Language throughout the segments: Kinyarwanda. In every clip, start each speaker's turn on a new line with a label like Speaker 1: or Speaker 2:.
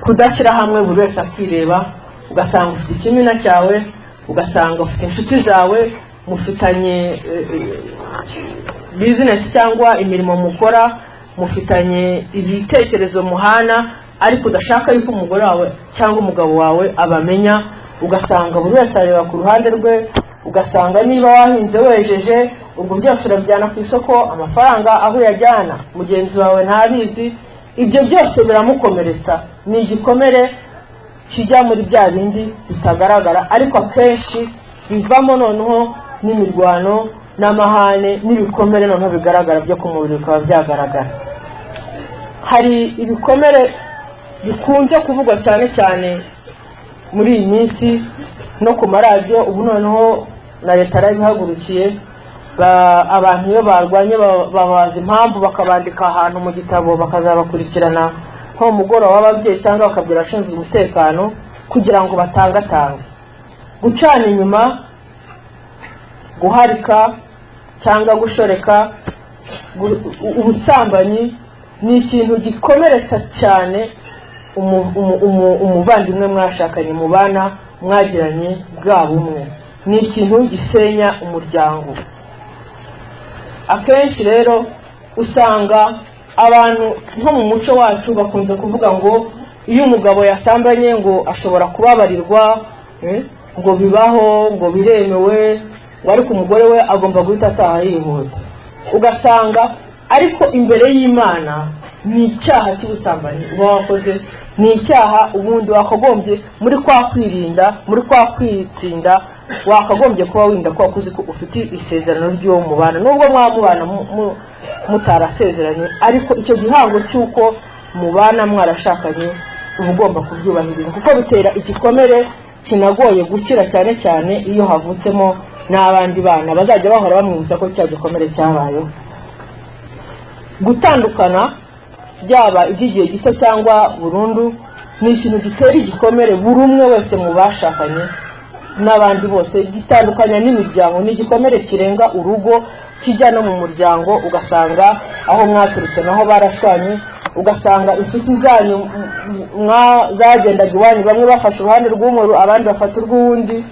Speaker 1: kudashyira hamwe buri wese akireba, ugasanga ufite ikimina cyawe, ugasanga ufite inshuti zawe, mufitanye business cyangwa imirimo mukora, mufitanye ibitekerezo muhana, ariko udashaka yuko umugore wawe cyangwa umugabo wawe abamenya, ugasanga buri wese areba ku ruhande rwe, ugasanga niba wahinze wejeje ubwo byose urabyana ku isoko, amafaranga aho yajyana mugenzi wawe ntabizi, ibyo byose biramukomeretsa. Ni igikomere kijya muri bya bindi bitagaragara, ariko akenshi bivamo noneho n'imirwano n'amahane n'ibikomere noneho bigaragara byo ku mubiri bikaba byagaragara. Hari ibikomere bikunze kuvugwa cyane cyane muri iyi minsi no ku maradiyo, ubu noneho na leta yarabihagurukiye, abantu iyo barwanye babaza impamvu bakabandika ahantu mu gitabo bakazabakurikirana nko mugoroba w'ababyeyi cyangwa bakabwira ashinzwe umutekano kugira ngo batangatange. Gucana inyuma, guharika cyangwa gushoreka, ubusambanyi ni ikintu gikomeretsa cyane umuvandimwe mwashakanye mubana mwagiranye bwa bumwe, ni ikintu gisenya umuryango. Akenshi rero usanga abantu nko mu muco wacu bakunze kuvuga ngo iyo umugabo yasambanye ngo ashobora kubabarirwa, ngo bibaho, ngo biremewe, ngo ariko umugore we agomba guhita ataha yihuta. Ugasanga ariko imbere y'Imana ni icyaha cy'ubusambanyi uba wakoze, ni icyaha ubundi wakagombye muri kwa kwirinda, muri kwa kwitsinda, wakagombye kuba winda ko wakuzi ko ufite isezerano ry'uwo mubana, nubwo mwamubana mutarasezeranye, ariko icyo gihango cy'uko mubana mwarashakanye uba ugomba kubyubahiriza, kuko bitera igikomere kinagoye gukira, cyane cyane iyo havutsemo n'abandi bana bazajya bahora bamwibutsa ko cya gikomere cyabayeho. Gutandukana byaba iby'igihe gito cyangwa burundu ni ikintu gitera igikomere buri umwe wese mu bashakanye n'abandi bose, gitandukanya n'imiryango, ni igikomere kirenga urugo kijya no mu muryango, ugasanga aho mwaturutse naho barashwanye, ugasanga inshuti zanyu zagendaga iwanyu bamwe bafashe uruhande rw'umwe abandi bafata urw'uwundi.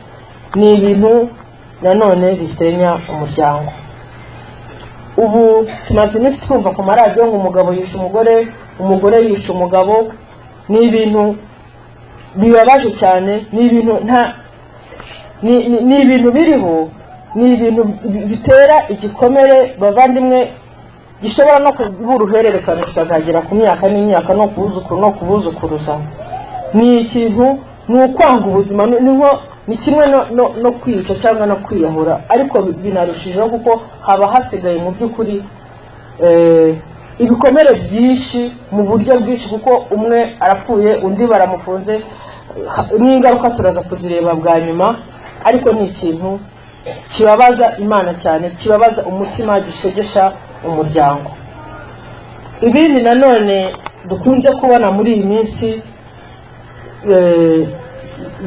Speaker 1: Ni ibintu nanone bisenya umuryango. Ubu tumaze iminsi twumva ku maradiyo ngo umugabo yishe umugore, umugore yishe umugabo. Ni ibintu bibabaje cyane, ni ibintu ni ibintu biriho, ni ibintu bitera igikomere bavandimwe, gishobora no kuba uruhererekane kikazagera ku myaka n'imyaka no kubuzukuruza. Ni ikintu, ni ukwanga ubuzima, ni kimwe no kwica cyangwa no kwiyahura, ariko binarushijeho kuko haba hasigaye mu by'ukuri ibikomere byinshi mu buryo bwinshi, kuko umwe arapfuye undi baramufunze, n'ingaruka turaza kuzireba bwa nyuma, ariko ni ikintu kibabaza Imana cyane, kibabaza umutima, gishegesha umuryango. Ibindi nanone dukunze kubona muri iyi minsi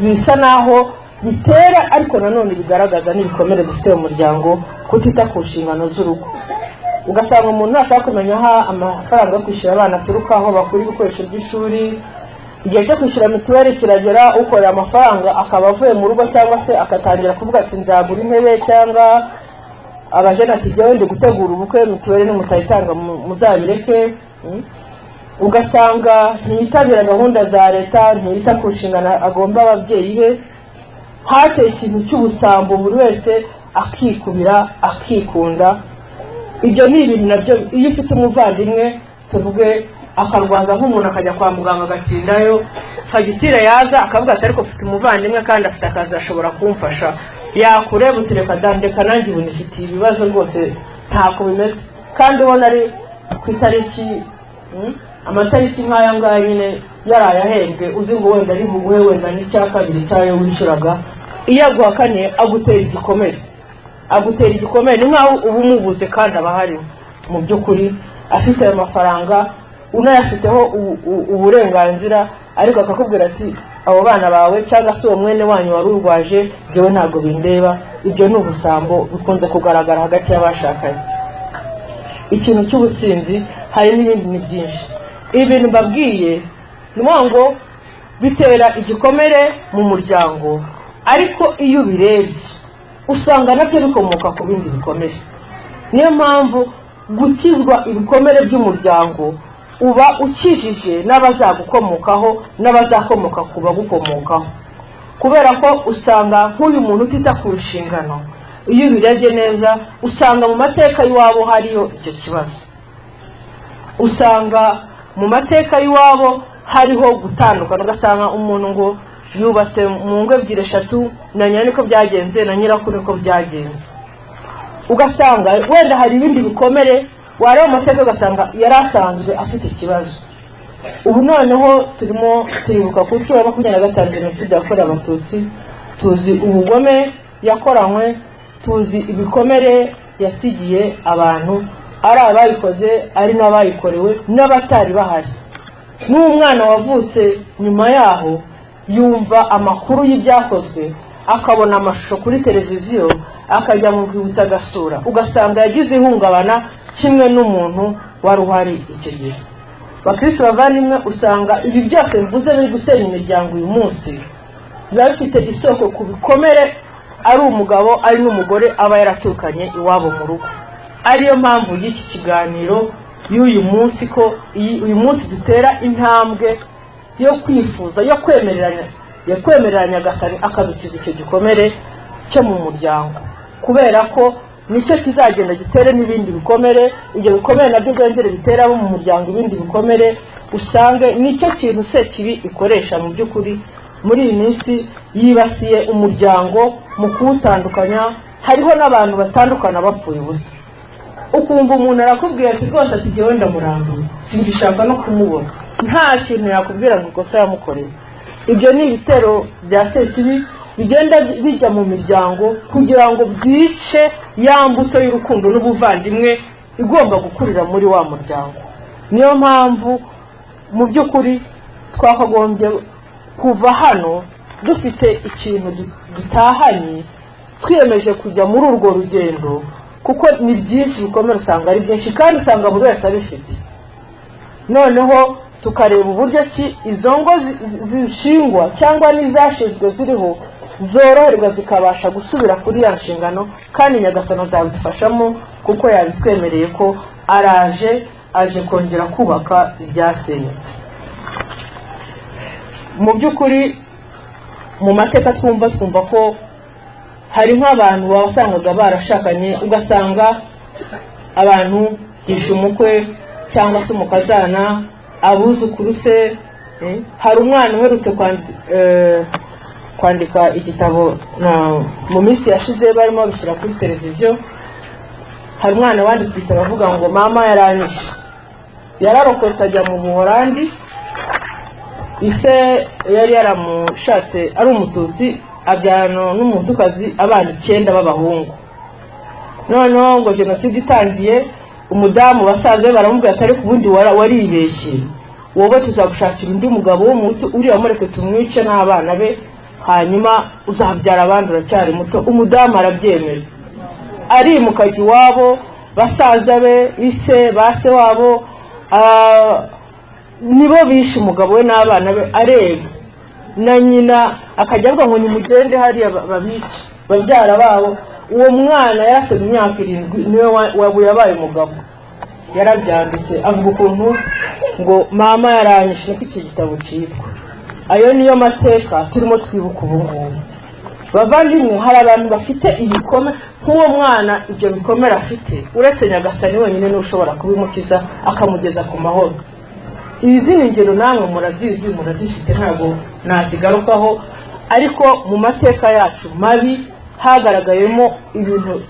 Speaker 1: bisa naho bitera, ariko nanone bigaragaza n'ibikomere bifite umuryango, kutita ku nshingano z'urugo. Ugasanga umuntu ntashaka kumenya aho amafaranga yo kwishyura abana aturuka, aho bakura ibikoresho by'ishuri, igihe cyo kwishyura mituweli kiragera, ukorera amafaranga akaba avuye mu rugo, cyangwa se akatangira kuvuga ati nzagura intebe, cyangwa abajene ati jyewe ndi gutegura ubukwe, mituweli nimutayitanga muzabireke. Ugasanga ntiyitabira gahunda za leta, ntiyita ku nshingano agomba ababyeyi be, hateye ikintu cy'ubusambo, buri wese akikubira akikunda. Ibyo ni ibintu nabyo, iyo ufite umuvandimwe tuvuge akarwaza nk'umuntu akajya kwa muganga agatindayo, fagitire yaza akavuga ati ariko ufite umuvandimwe kandi afite akazi ashobora kumfasha, yakureba utireka dandeka nanjye ubu nifitiye ibibazo rwose ntako bimeze, kandi ubona ari ku itariki amatariki nk'aya ngaya nyine yaraye ahembwe, uzi ngo wenda ari buguhe wenda n'icya kabiri cyayo wishyuraga, iyo aguhakaniye agutera igikomere, ni nk'aho uba umubuze kandi aba ahari mu by'ukuri, afite ayo mafaranga unayafiteho uburenganzira, ariko akakubwira ati abo bana bawe cyangwa se uwo mwene wanyu wari urwaje byewe ntabwo bindeba. Ibyo ni ubusambo bikunze kugaragara hagati y'abashakanye. Ikintu cy'ubusinzi hari n'ibindi ni byinshi. Ibintu mbabwiye ni ngo bitera igikomere mu muryango, ariko iyo ubirebye usanga nabyo bikomoka ku bindi bikomere. Niyo mpamvu gukizwa ibikomere by'umuryango uba ukijije n'abazagukomokaho n'abazakomoka ku bagukomokaho, kubera ko usanga nk'uyu muntu utita ku nshingano, iyo ubirebye neza usanga mu mateka y'iwabo hariyo icyo kibazo. Usanga mu mateka y'iwabo hariho gutandukana, ugasanga umuntu ngo yubatse mu ngo ebyiri eshatu, na nyina niko byagenze na nyirakuru niko byagenze. Ugasanga wenda hari ibindi bikomere wareba mu mateka ugasanga yari asanzwe afite ikibazo. Ubu noneho turimo turibuka ku nshuro ya 25 Jenoside yakorewe Abatutsi, tuzi ubugome yakoranywe, tuzi ibikomere yasigiye abantu, ari abayikoze ari n'abayikorewe n'abatari bahari. N'umwana wavutse nyuma yaho yumva amakuru y'ibyakozwe, akabona amashusho kuri televiziyo, akajya mu rwibutso agasura, ugasanga yagize ihungabana kimwe n'umuntu wari uhari icyo gihe. Bakristo bavandimwe, usanga ibi byose mvuze biri gusenya imiryango uyu munsi biba bifite isoko ku bikomere ari umugabo ari n'umugore aba yaratukanye iwabo mu rugo. Ariyo mpamvu y'iki kiganiro y'uyu munsi, ko uyu munsi dutera intambwe yo kwifuza yo kwemereranya Nyagasani akadukiza icyo gikomere cyo mu muryango, kubera ko nicyo kizagenda gitere n'ibindi bikomere. Ibyo bikomere nabyo byongere bitera abo mu muryango ibindi bikomere, usange nicyo kintu Sekibi ikoresha mu by'ukuri muri iyi minsi, yibasiye umuryango mu kuwutandukanya. Hariho n'abantu batandukana bapfuye ubusa, ukumva umuntu arakubwira ati rwose ati jyewe ndamurambuye singishaka no kumubona, nta kintu yakubwira ngo ikosa yamukoreye. Ibyo ni ibitero bya Sekibi bigenda bijya mu miryango kugira ngo byice ya mbuto y'urukundo n'ubuvandimwe igomba gukurira muri wa muryango. Niyo mpamvu mu by'ukuri twakagombye kuva hano dufite ikintu dutahanye, twiyemeje kujya muri urwo rugendo, kuko ni byinshi bikomere, usanga ari byinshi kandi usanga buri wese abifite. Noneho tukareba uburyo ki izo ngo zishingwa cyangwa n'izashizwe ziriho zoroherwa zikabasha gusubira kuri ya nshingano, kandi Nyagasani azabidufashamo kuko yabitwemereye ko aje kongera kubaka ibyasenyutse. Mu by'ukuri mu mateka twumva ko hari nk'abantu basangaga barashakanye, ugasanga abantu yishe umukwe cyangwa se umukazana, abuzukuru se. Hari umwana uherutse kwandika igitabo mu minsi yashize barimo bishyira kuri televiziyo. Hari umwana wanditse igitabo avuga ngo mama yaranyishe, yararokotse ajya mu Buholandi, ise yari yaramushatse ari Umututsi, abyarana n'umutukazi abana 9 b'abahungu. Noneho ngo Jenoside itangiye, umudamu basaze baramubwira atari ku bundi waribeshye, wowe tuzagushakira undi mugabo w'umutu uri amureke tumwice n'abana be, hanyuma uzabyara abandi uracyari muto. Umudamu arabyemera, ari mu kaji wabo, basaza be ise base wabo nibo bishe umugabo we n'abana be, areba na nyina akajya avuga ngo nimugende hariya babice babyara babo. Uwo mwana yarafite imyaka 7 niwe yabaye umugabo. Yarabyanditse avuga ukuntu ngo mama yaranyishe, ko iki gitabo cyitwa. Ayo niyo mateka turimo twibuka ubu ngubu. Bavandimwe, hari abantu bafite ibikomere nk'uwo mwana, ibyo bikomere afite uretse Nyagasani wenyine niwe ushobora kubimukiza akamugeza ku mahoro. Izi ni ingero namwe murazizi murazifite, ntabwo nazigarukaho, ariko mu mateka yacu mabi hagaragayemo ibintu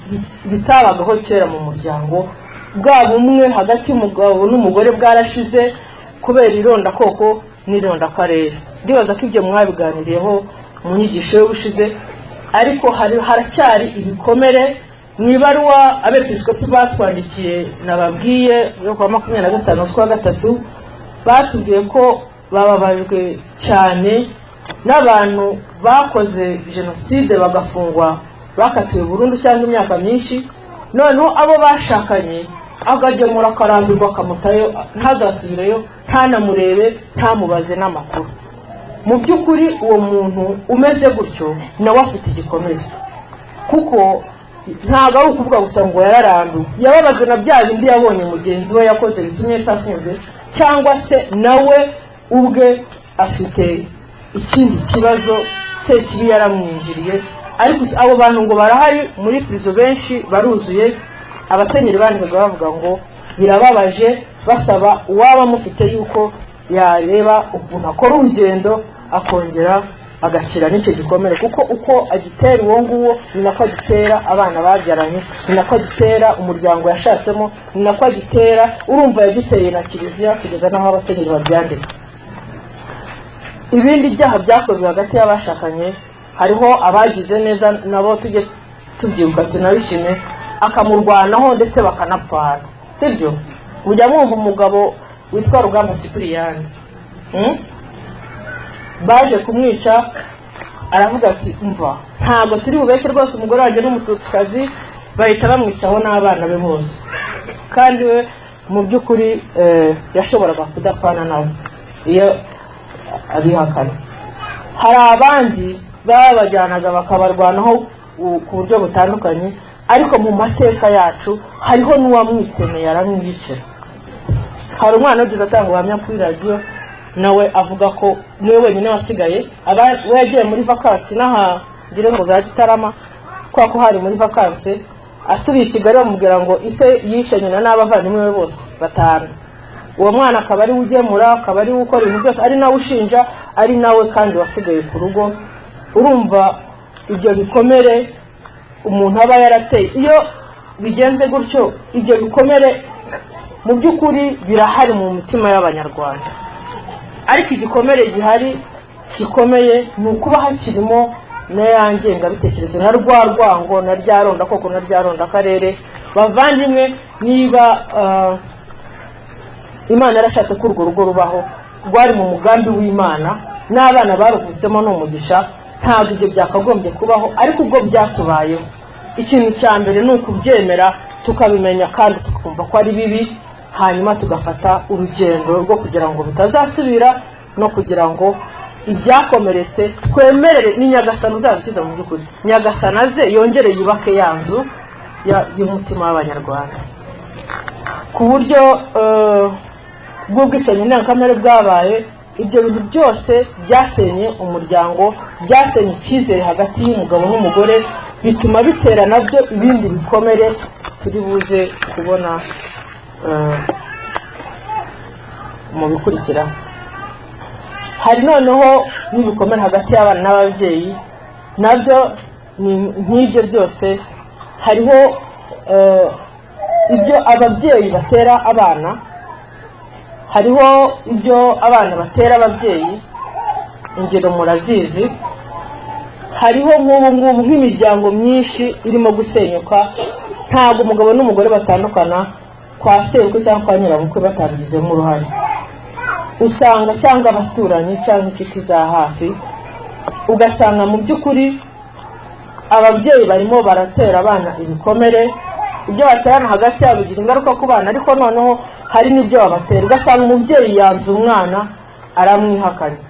Speaker 1: bitabagaho kera mu muryango. Bwa bumwe hagati y'umugabo n'umugore bwarashize kubera irondakoko n'irondakarere. Ndibaza ko ibyo mwabiganiriyeho mu nyigisho y'ubushize, ariko haracyari ibikomere. Mu ibaruwa abepiskopi batwandikiye nababwiye yo kwa 25/3 batubwiye ko bababajwe cyane n'abantu bakoze Jenoside bagafungwa bakatiwe burundu cyangwa imyaka myinshi, noneho abo bashakanye akagemura akarambirwa akamutayo, ntazasubireyo, ntanamurebe, ntamubaze n'amakuru. mu by'ukuri uwo muntu umeze gutyo nawe afite igikomere, kuko ntabwo ari ukuvuga gusa ngo yararanduwe, yababajwe na bya bindi yabonye mugenzi we yakoze bitumye atafunze, cyangwa se nawe ubwe afite ikindi kibazo se kibi yaramwinjiriye. Ariko abo bantu ngo barahari muri prison, benshi baruzuye. Abasenyeri bandikaga bavuga ngo birababaje, basaba uwaba mufite yuko yareba ukuntu akora urugendo akongera agakira n'icyo gikomere, kuko uko agitera uwo nguwo ni nako agitera abana babyaranye, ni nako agitera umuryango yashatsemo, ni nako agitera, urumva yagiteye na kiliziya kugeza n'aho abasenyeri babyandika. Ibindi byaha byakozwe hagati y'abashakanye, hariho abagize neza nabo tujye tubyibuka tunabishime, akamurwanaho ndetse bakanapfana, sibyo? Ujya mwumva umugabo witwa Rugamba Cyprien baje kumwica, aravuga ati umva ntabwo turi bubeke rwose umugore wanjye n'umututsikazi, bahita bamwicaho n'abana be bose, kandi we mu by'ukuri yashoboraga kudapfana nawe iyo abihakana. Hari abandi babajyanaga bakabarwanaho ku buryo butandukanye, ariko mu mateka yacu hariho n'uwamwitemeye aramwicira. Hari umwana ugize atanga ubuhamya kuri radiyo, nawe avuga ko niwe wenyine wasigaye, we yagiye muri vakansi n'aha ngire ngo za Gitarama, kwa ko hari muri vakansi, asubiye i Kigali bamubwira ngo ise yishe nyina n'abavandimwe be bose batanu. Uwo mwana akaba ari ugemura, akaba ari ukora ibintu byose, ari nawe ushinja, ari nawe kandi wasigaye ku rugo. Urumva ibyo bikomere umuntu aba yarateye, iyo bigenze gutyo ibyo bikomere mu by'ukuri birahari mu mitima y'Abanyarwanda. Ariko igikomere gihari gikomeye ni ukuba hakirimo na ngengabitekerezo na rwa rwango na rya ronda koko na rya ronda akarere. Bavandimwe, niba Imana yarashatse ko urwo rugo rubaho, rwari mu mugambi w'Imana, n'abana baruvutsemo n'umugisha, ntabwo ibyo byakagombye kubaho. Ariko ubwo byatubayeho, ikintu cya mbere ni ukubyemera tukabimenya kandi tukumva ko ari bibi, hanyuma tugafata urugendo rwo kugira ngo bitazasubira, no kugira ngo ibyakomeretse twemerere ni Nyagasani uzabikiza. Mu by'ukuri Nyagasani aze yongere yubake ya nzu y'umutima w'Abanyarwanda, ku buryo bw'ubwicanyi ndengakamere bwabaye. Ibyo bintu byose byasenye umuryango, byasenye icyizere hagati y'umugabo n'umugore, bituma bitera nabyo ibindi bikomere turi buze kubona mu bikurikira. Hari noneho n'ibikomere hagati y'abana n'ababyeyi, nabyo nk'ibyo byose. Hariho ibyo ababyeyi batera abana, hariho ibyo abana batera ababyeyi, ingero murazizi. Hariho nk'ubu ngubu nk'imiryango myinshi irimo gusenyuka, ntabwo umugabo n'umugore batandukana kwa sebukwe cyangwa kwa nyirabukwe batabigizemo uruhare. Usanga cyangwa abaturanyi cyangwa inshuti za hafi, ugasanga mu by'ukuri ababyeyi barimo baratera abana ibikomere. Ibyo baterana hagati yabo bigira ingaruka ku bana, ariko noneho hari n'ibyo babatera. Ugasanga umubyeyi yanze umwana aramwihakanye,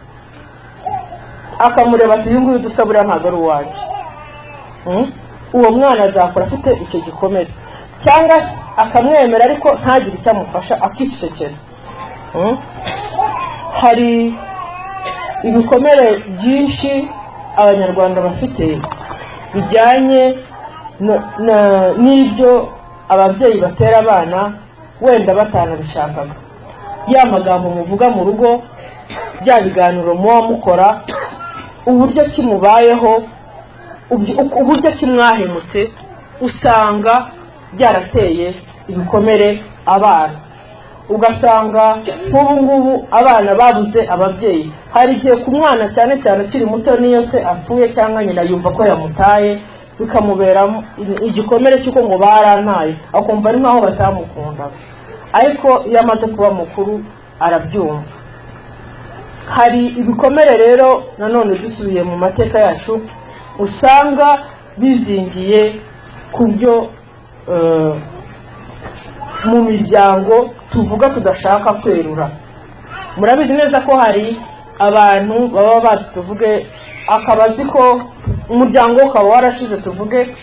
Speaker 1: akamureba ati uyu nguyu dusa buriya ntabwo ari uwanjye. Uwo mwana azakura afite icyo gikomere, cyangwa akamwemera ariko ntagire icyo amufasha, akicecekera. Hari ibikomere byinshi Abanyarwanda bafite bijyanye n'ibyo ababyeyi batera abana, wenda batanabishakaga. Ya magambo muvuga mu rugo, bya biganiro muba mukora, uburyo kimubayeho, uburyo kimwahemutse, usanga byarateye ibikomere abana. Ugasanga nk'ubu ngubu abana babuze ababyeyi. Hari igihe ku mwana cyane cyane ukiri muto, niyo se apfuye cyangwa nyina yumva ko yamutaye, bikamubera igikomere cy'uko ngo barantaye, akumva ari nk'aho batamukundaga. Ariko iyo amaze kuba mukuru arabyumva. Hari ibikomere rero nanone dusubiye mu mateka yacu, usanga bizingiye ku byo mu miryango tuvuga tudashaka kwerura. Murabizi neza ko hari abantu baba bazi tuvuge akaba azi ko umuryango ukaba warashize tuvuge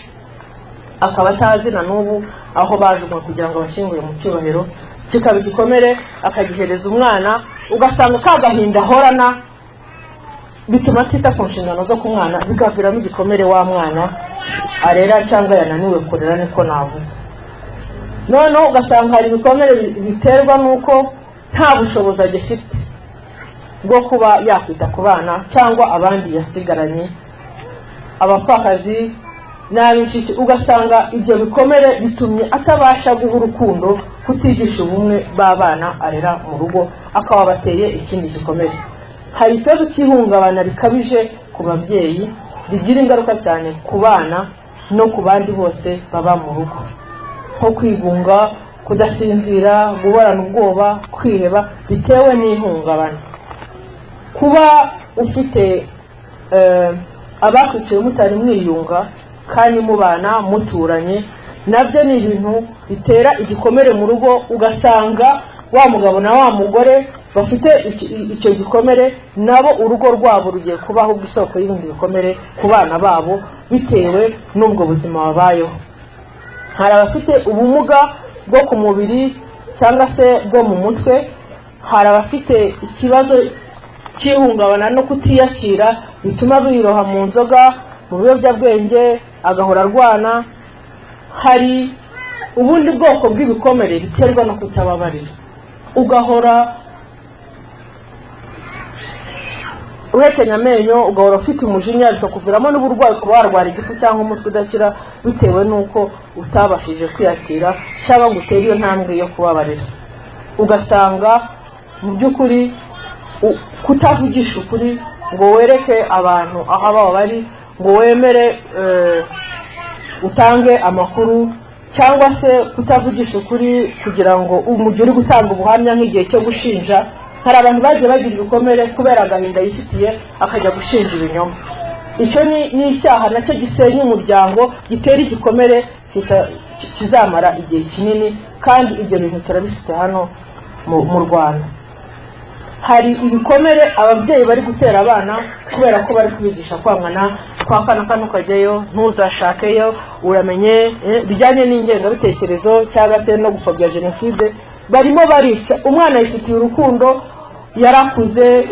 Speaker 1: akaba atazi na n'ubu aho bajugunywe kugira ngo bashyingure mu cyubahiro, kikaba igikomere akagihereza umwana, ugasanga ka gahinda ahorana bituma atita ku nshingano zo ku mwana, bigaviramo igikomere wa mwana arera cyangwa yananiwe kurera, niko navuze. Noneho ugasanga hari ibikomere biterwa n'uko nta bushobozi agifite bwo kuba yakwita ku bana cyangwa abandi yasigaranye, abapfakazi n'ab'inshuti. Ugasanga ibyo bikomere bitumye atabasha guha urukundo, kutigisha ubumwe b'abana arera mu rugo, akaba bateye ikindi gikomere. Hari ikibazo cy'ihungabana rikabije ku babyeyi, bigira ingaruka cyane ku bana no ku bandi bose baba mu rugo, nko kwigunga, kudasinzira, guhorana ubwoba, kwiheba bitewe n'ihungabana. Kuba ufite abakwiciye mutari mwiyunga kandi mubana muturanye, nabyo ni ibintu bitera igikomere mu rugo. Ugasanga wa mugabo na wa mugore bafite icyo gikomere, nabo urugo rwabo rugiye kubaho ubwisoko y'ibindi bikomere ku bana babo bitewe n'ubwo buzima babayeho. Hari abafite ubumuga bwo ku mubiri cyangwa se bwo mu mutwe, hari abafite ikibazo cy'ihungabana no kutiyakira bituma biroha mu nzoga, mu biyobyabwenge, agahora arwana. Hari ubundi bwoko bw'ibikomere biterwa no kutababarira, ugahora uhekenya amenyo, ugahora ufite umujinya, bikakuviramo n'uburwayi, kuba warwara igifu cyangwa umutwe udakira bitewe n'uko utabashije kwiyakira cyangwa ngo utere iyo ntambwe yo kubabarira. Ugasanga mu by'ukuri kutavugisha ukuri ngo wereke abantu aho baba bari, ngo wemere utange amakuru, cyangwa se kutavugisha ukuri kugira ngo umujyi uri gutanga ubuhamya nk'igihe cyo gushinja. Hari abantu bagiye bagira ibikomere kubera agahinda yifitiye akajya gushinja ibinyoma. Icyo ni icyaha nacyo gisenya umuryango, gitera igikomere kizamara igihe kinini, kandi ibyo bintu turabifite hano mu Rwanda. Hari ibikomere ababyeyi bari gutera abana kubera ko bari kubigisha kwangana, kwa kana ukajyayo, ntuzashakeyo, uramenye, bijyanye n'ingengabitekerezo cyangwa se no gupfobya jenoside. Barimo barica umwana, yifitiye urukundo, yarakuze,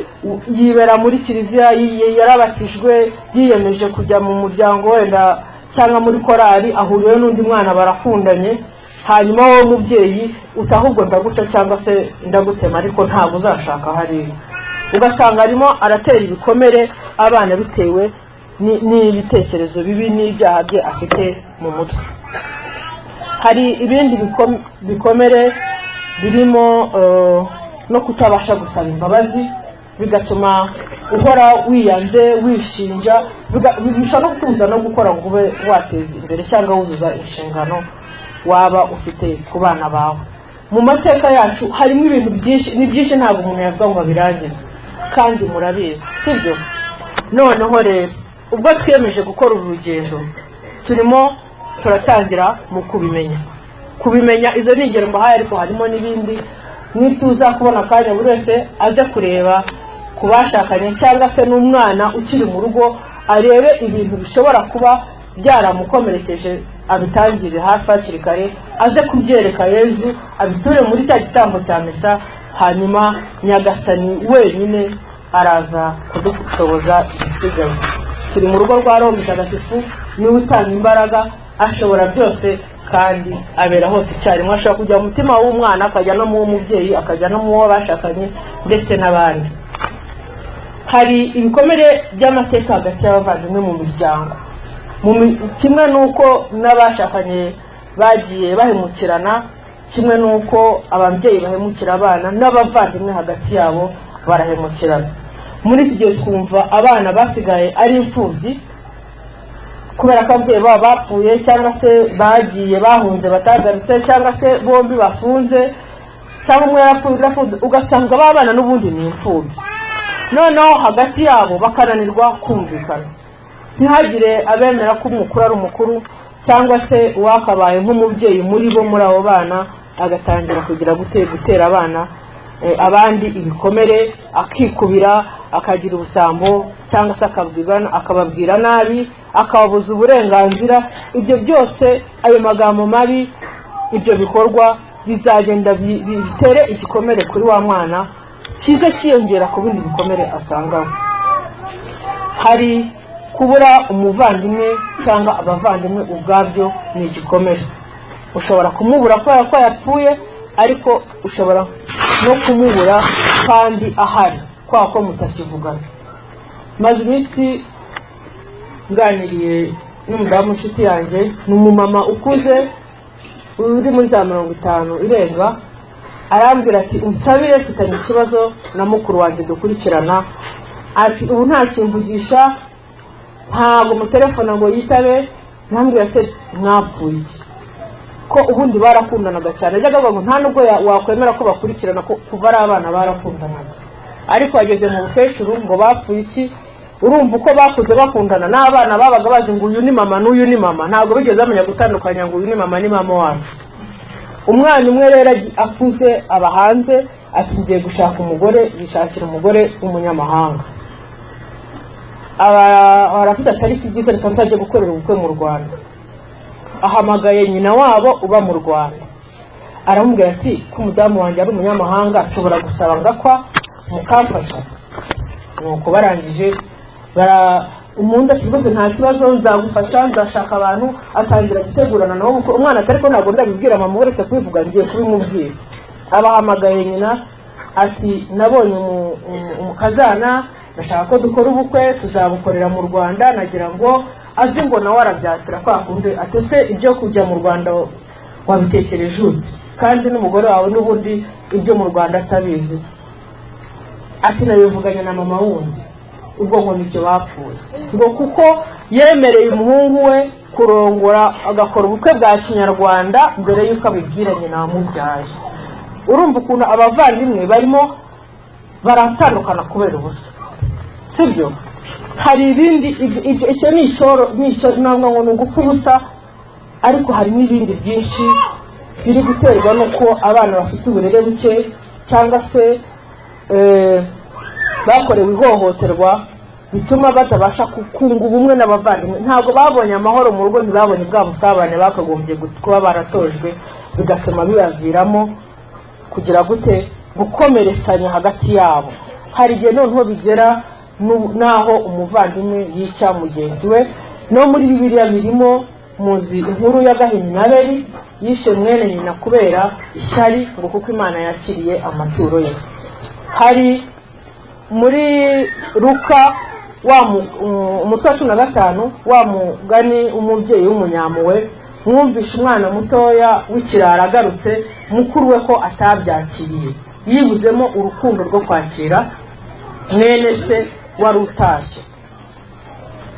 Speaker 1: yibera muri kiliziya, yarabatijwe, yiyemeje kujya mu muryango wenda cyangwa muri korali, ahuriwe n'undi mwana barakundanye, hanyuma wowe mubyeyi utahubwo ndaguca cyangwa se ndagutema ariko ntabwo uzashaka hariya. Ugasanga arimo aratera ibikomere abana bitewe n'ibitekerezo bibi n'ibyaha bye afite mu mutwe. Hari ibindi bikomere birimo no kutabasha gusaba imbabazi, bigatuma uhora wiyanze, wishinja, bishobora no kuza no gukora ngo ube wateza imbere cyangwa wuzuza inshingano waba ufite ku bana bawe. Mu mateka yacu harimo ibintu byinshi, ni byinshi ntabwo umuntu yavuga ngo birangize, kandi murabizi sibyo? Noneho rero ubwo twiyemeje gukora uru rugendo, turimo turatangira mu kubimenya. Izo ni ingero mbahaye, ariko harimo n'ibindi nituza kubona akanya buri wese aze kureba ku bashakanye cyangwa se n'umwana ukiri mu rugo, arebe ibintu bishobora kuba byaramukomerekeje, abitangire hafi hakiri kare, aze kubyereka Yezu, abiture muri cya gitambo cya misa, hanyuma Nyagasani wenyine araza kudushoboza igisigaye. Turi mu rugo rwa Roho Mutagatifu, niwe utanga imbaraga, ashobora byose kandi abera hose icyarimwe. Ashobora kujya mu mutima w'umwana, akajya no mu w'umubyeyi, akajya no mu wo bashakanye ndetse n'abandi. Hari ibikomere by'amateka hagati y'abavandimwe mu miryango, kimwe n'uko n'abashakanye bagiye bahemukirana, kimwe n'uko ababyeyi bahemukira abana, n'abavandimwe hagati yabo barahemukirana. Muri iki gihe twumva abana basigaye ari imfubyi kubera ko ababyeyi babo bapfuye, cyangwa se bagiye bahunze batagarutse, cyangwa se bombi bafunze, cyangwa umwe yarapfuye. Ugasanga babana n'ubundi ni imfubyi, noneho hagati yabo bakananirwa kumvikana. Ntihagire abemera ko umukuru ari umukuru, cyangwa se uwakabaye nk'umubyeyi muri bo muri abo bana agatangira kugira gutera abana abandi ibikomere, akikubira, akagira ubusambo, cyangwa se akababwira nabi, akababuza uburenganzira. Ibyo byose, ayo magambo mabi, ibyo bikorwa bizagenda bitere igikomere kuri wa mwana, kiza kiyongera ku bindi bikomere asangaho. Hari kubura umuvandimwe cyangwa abavandimwe ubwabyo ni igikomere. Ushobora kumubura kubera ko yapfuye, ariko ushobora no kumubura kandi ahari kwa ko mutakivugana. Maze iminsi nganiriye n'umudamu inshuti yanjye, ni umumama ukuze uri muri za 50 irenga, arambwira ati unsabire mfitanye ikibazo na mukuru wanjye dukurikirana, ati ubu nta kimvugisha, ntabwo mu telefone ngo yitabe. Ntambwira ati mwapfuye ko ubundi barakundanaga cyane, ajyaga ngo nta nubwo wakwemera ko bakurikirana ko kuva ari abana barakundanaga, ariko bageze mu bukecuru ngo bapfuye iki. Urumva uko bakuze bakundana, n'abana babaga bazi ngo uyu ni mama n'uyu ni mama, ntabwo bigeze bamenya gutandukanya ngo uyu ni mama ni mama wacu. Umwana umwe rero akuze aba hanze, ati ngiye gushaka umugore, yishakira umugore w'umunyamahanga. Arafite atari byiza, reka nzajye gukorera ubukwe mu Rwanda. Ahamagaye nyina wabo uba mu Rwanda, aramubwira ati ko umudamu wanjye ari umunyamahanga, ashobora gusaba ngakwa mukamfasha. Nuko barangije umuntu ati rwose nta kibazo, nzagufasha, nzashaka abantu. Atangira gutegurana nabo. Umwana atari ko ntabwo ndabibwira mama, uretse kubivuga ngiye kubimubwira. Abahamagaye nyina ati nabonye umukazana, ndashaka ko dukora ubukwe, tuzabukorera mu Rwanda. Nagira ngo azi ngo nawe arabyakira kwa kundi. Atese ibyo kujya mu Rwanda wabitekereje ute, kandi n'umugore wawe n'ubundi ibyo mu Rwanda atabizi? Ati nabivuganye na mama wundi. Ubwo ngo nicyo bapfuye, ngo kuko yemereye umuhungu we kurongora agakora ubukwe bwa kinyarwanda mbere y'uko abibwira nyina wamubyaye. Urumva ukuntu abavandimwe barimo baratandukana kubera ubusa, sibyo? Hari ibindi, icyo ni icyo ntabwo ngo ni ugupfa ubusa, ariko hari n'ibindi byinshi biri guterwa nuko abana bafite uburere buke, cyangwa se bakorewe ihohoterwa, bituma batabasha kunga ubumwe n'abavandimwe. Ntabwo babonye amahoro mu rugo, ntibabonye bwa busabane bakagombye kuba baratojwe, bigatuma bibaviramo kugira gute gukomeretsanya hagati yabo. Hari igihe noneho bigera naho umuvandimwe yica mugenzi we. No muri Bibiliya birimo, muzi inkuru ya Gahini na Abeli, yishe mwene nyina kubera ishyari, ngo kuko Imana yakiriye amaturo ye. Hari muri Luka umutwe wa 15, wa mugani umubyeyi w'umunyampuhwe, mwumvishe umwana mutoya w'ikirara agarutse, mukuru we ko atabyakiriye, yibuzemo urukundo rwo kwakira mwene se wari utashye.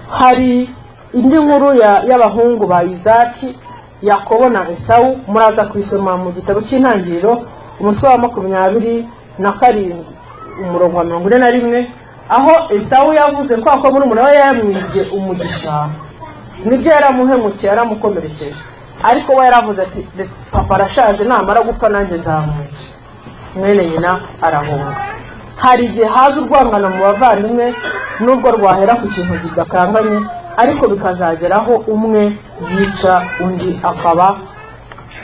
Speaker 1: Hari indi nkuru y'abahungu ba Izaki, Yakobo na Esawu, muraza kwisoma mu gitabo cy'Intangiriro umutwe wa 27 umurongo wa 41, aho Esawu yavuze ko Yakobo n'umwana we yamwibye umugisha. Nibyo yaramuhemukiye, yaramukomerekeje, ariko we yaravuze ati papa arashaje, namara gupfa nanjye nzamwica. Mwene nyina arahunga. Hari igihe haza urwangano mu bavandimwe, nubwo rwahera ku kintu kidakanganye, ariko bikazageraho umwe yica undi, akaba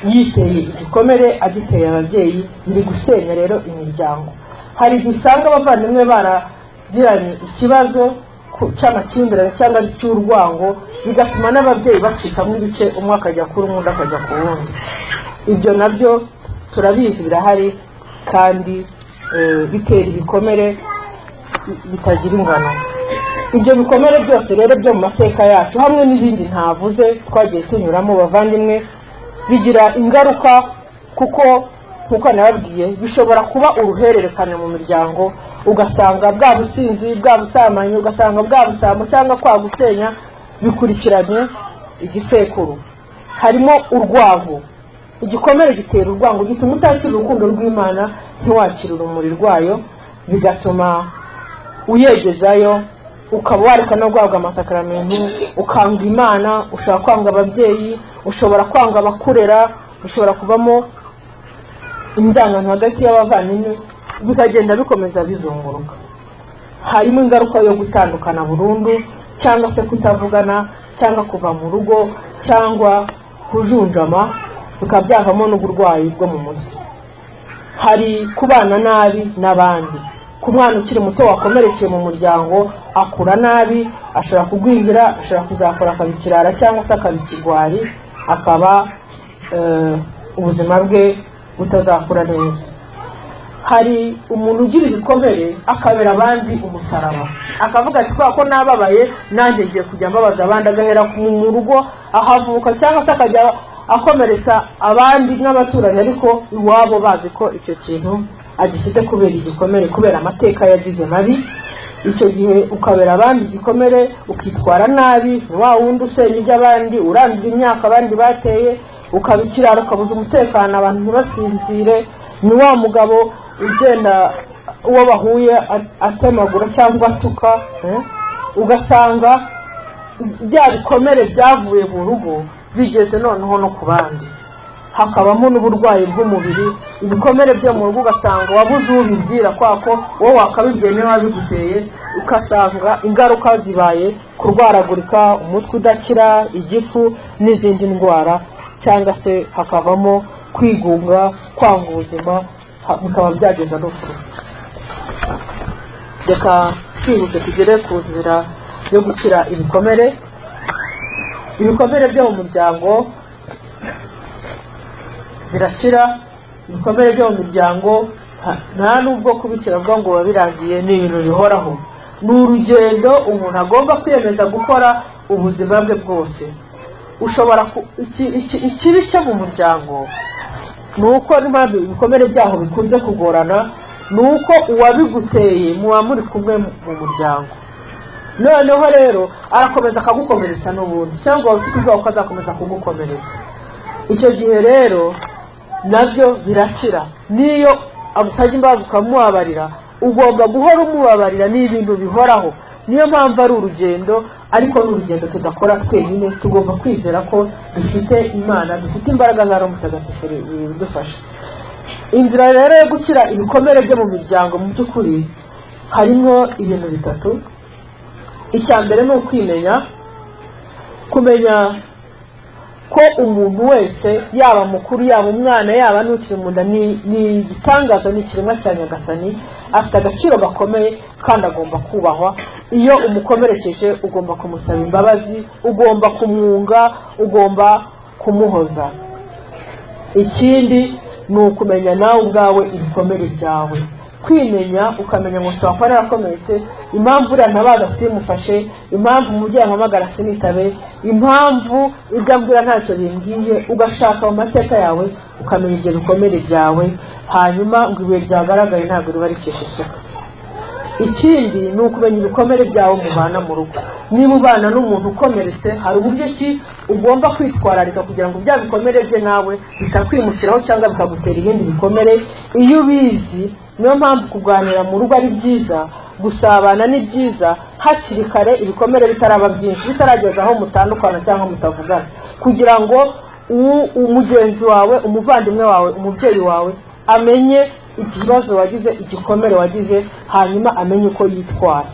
Speaker 1: yiteye igikomere, agiteye ababyeyi, biri gusenya rero imiryango. Hari igihe usanga abavandimwe baragiranye ikibazo cy'amakimbirane cyangwa cy'urwango, bigatuma n'ababyeyi bacikamo ibice, umwe akajya kuri undi akajya ku wundi. Ibyo nabyo turabizi birahari, kandi bitera ibikomere bitagira ingano. Ibyo bikomere byose rero byo mu mateka yacu, hamwe n'ibindi ntavuze twagiye tunyuramo bavandimwe, bigira ingaruka, kuko nkuko nababwiye bishobora kuba uruhererekane mu miryango. Ugasanga bwa businzi, bwa busamanyi, ugasanga bwa busambo cyangwa kwa gusenya bikurikiranye igisekuru. Harimo urwango. Igikomere gitera urwango, gituma utakira urukundo rw'Imana, ntiwakira urumuri rwayo, bigatuma uyegezayo, ukaba wareka no guhabwa amasakaramentu, ukanga Imana, ushobora kwanga ababyeyi, ushobora kwanga abakurera, ushobora kuvamo inzangano hagati y'abavandimwe. bikagenda bikomeza bizunguruka. Harimo ingaruka yo gutandukana burundu, cyangwa se kutavugana, cyangwa kuva mu rugo, cyangwa kujunjama, bikaba byavamo n'uburwayi bwo mu mutwe. Hari kubana nabi n'abandi. Ku mwana ukiri muto wakomerekeye mu muryango, akura nabi, ashobora kugwingira, ashobora kuzakora akabikirara cyangwa se akabikigwari, akaba ubuzima bwe butazakura neza. Hari umuntu ugira ibikomere akabera abandi umusaraba, akavuga ati kwa ko nababaye nanjye ngiye kujya mbabaza abandi, agahera mu rugo ahavuka, cyangwa se akajya akomeretsa abandi n'abaturanyi, ariko iwabo bazi ko icyo kintu agifite kubera igikomere, kubera amateka yagize mabi. Icyo gihe ukabera abandi igikomere, ukitwara nabi, wa wundi usenya iby'abandi, urandura imyaka abandi bateye, ukabikirara, ukabuza umutekano abantu ntibasinzire. Ni wa mugabo ugenda uwo bahuye atemagura cyangwa atuka, ugasanga bya bikomere byavuye mu rugo bigeze noneho no ku bandi. Hakabamo n'uburwayi bw'umubiri, ibikomere byo mu rugo ugasanga wabuze ubibwira kwako wowe wakabibwiye niwe wabiguteye, ugasanga ingaruka zibaye kurwaragurika, umutwe udakira, igifu n'izindi ndwara, cyangwa se hakavamo kwigunga, kwanga ubuzima, bikaba byageza no ku rupfu. Reka twihuse tugere ku nzira yo gukira ibikomere. Ibikomere byo mu muryango birakira. Ibikomere byo mu miryango nta nubwo kubikira bwo ngo wabirangiye, ni ibintu bihoraho. Ni urugendo umuntu agomba kwiyemeza gukora ubuzima bwe bwose. Ushobora ikibi cyo mu muryango ni uko n'impamvu ibikomere byaho bikunze kugorana, ni uko uwabiguteye muba muri kumwe mu muryango. Noneho rero arakomeza akagukomeretsa n'ubundi, cyangwa ufite ubwoba ko azakomeza kugukomeretsa. Icyo gihe rero nabyo birakira. Niyo agusabye imbabazi ukamubabarira, ugomba guhora umubabarira, ni ibintu bihoraho. Niyo mpamvu ari urugendo, ariko n'urugendo tudakora twenyine. Tugomba kwizera ko dufite Imana, dufite imbaraga za Roho Mutagatifu bidufasha. Inzira rero yo gukira ibikomere byo mu miryango mu by'ukuri harimo ibintu bitatu. Icya mbere ni ukwimenya, kumenya ko umuntu wese, yaba mukuru yaba umwana yaba n'ukiri mu nda, ni igitangaza, ni ikiremwa cya Nyagasani, afite agaciro gakomeye kandi agomba kubahwa. Iyo umukomerekeje ugomba kumusaba imbabazi, ugomba kumwunga, ugomba kumuhoza. Ikindi ni ukumenya nawe ubwawe ibikomere byawe, kwimenya ukamenya ngo twakora narakomeretse, impamvu uriya ntabaza simufashe, impamvu umubyeyi ampamagara sinitabe, impamvu ibyo ambwira ntacyo bimbwiye. Ugashaka mu mateka yawe ukamenya ibyo bikomere byawe, hanyuma ngo ibuye ryagaragaye ntabwo riba rikesha isuka. Ikindi ni ukumenya ibikomere byawe mubana mu rugo. Niba ubana n'umuntu ukomeretse, hari uburyo ki ugomba kwitwararika kugira ngo bya bikomere bye nawe bitakwimukiraho cyangwa bikagutera ibindi bikomere. Iyo ubizi, niyo mpamvu kuganira mu rugo ari byiza, gusabana ni byiza hakiri kare, ibikomere bitaraba byinshi, bitarageza aho mutandukana cyangwa mutavugana, kugira ngo umugenzi wawe, umuvandimwe wawe, umubyeyi wawe amenye ikibazo wagize, igikomere wagize, hanyuma amenye uko yitwara.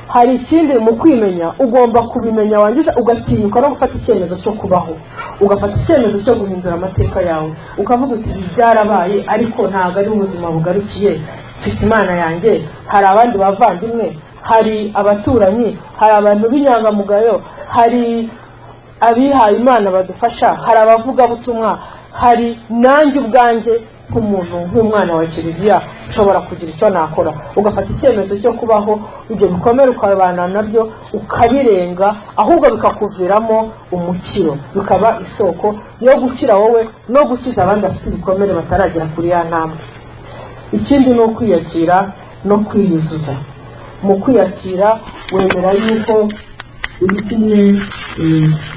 Speaker 1: Hari ikindi mu kwimenya, ugomba kubimenya wangiza ugatinyuka no gufata icyemezo cyo kubaho, ugafata icyemezo cyo guhindura amateka yawe, ukavuga uti byarabaye ariko ntabwo ari ubuzima bugarukiye, mfite Imana yanjye, hari abandi bavandimwe, hari abaturanyi, hari abantu b'inyangamugayo, hari abihaye Imana badufasha, hari abavugabutumwa, hari nanjye ubwanjye nk'umuntu, nk'umwana wa Kiliziya ushobora kugira icyo nakora. Ugafata icyemezo cyo kubaho, ibyo bikomere ukabana nabyo ukabirenga, ahubwo bikakuviramo umukiro, bikaba isoko yo gukira wowe no gukiza abandi bafite ibikomere bataragera kuri ya ntambwe. Ikindi ni ukwiyakira no kwiyuzuza. Mu kwiyakira wemera yuko ubitumye,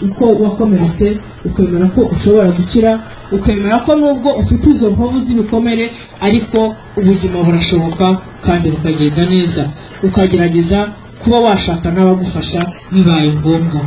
Speaker 1: uko wakomeretse, ukemera ko ushobora gukira, ukemera ko nubwo ufite izo mpamvu z'ibikomere ariko ubuzima burashoboka kandi bukagenda neza, ukagerageza kuba washaka n'abagufasha bibaye ngombwa.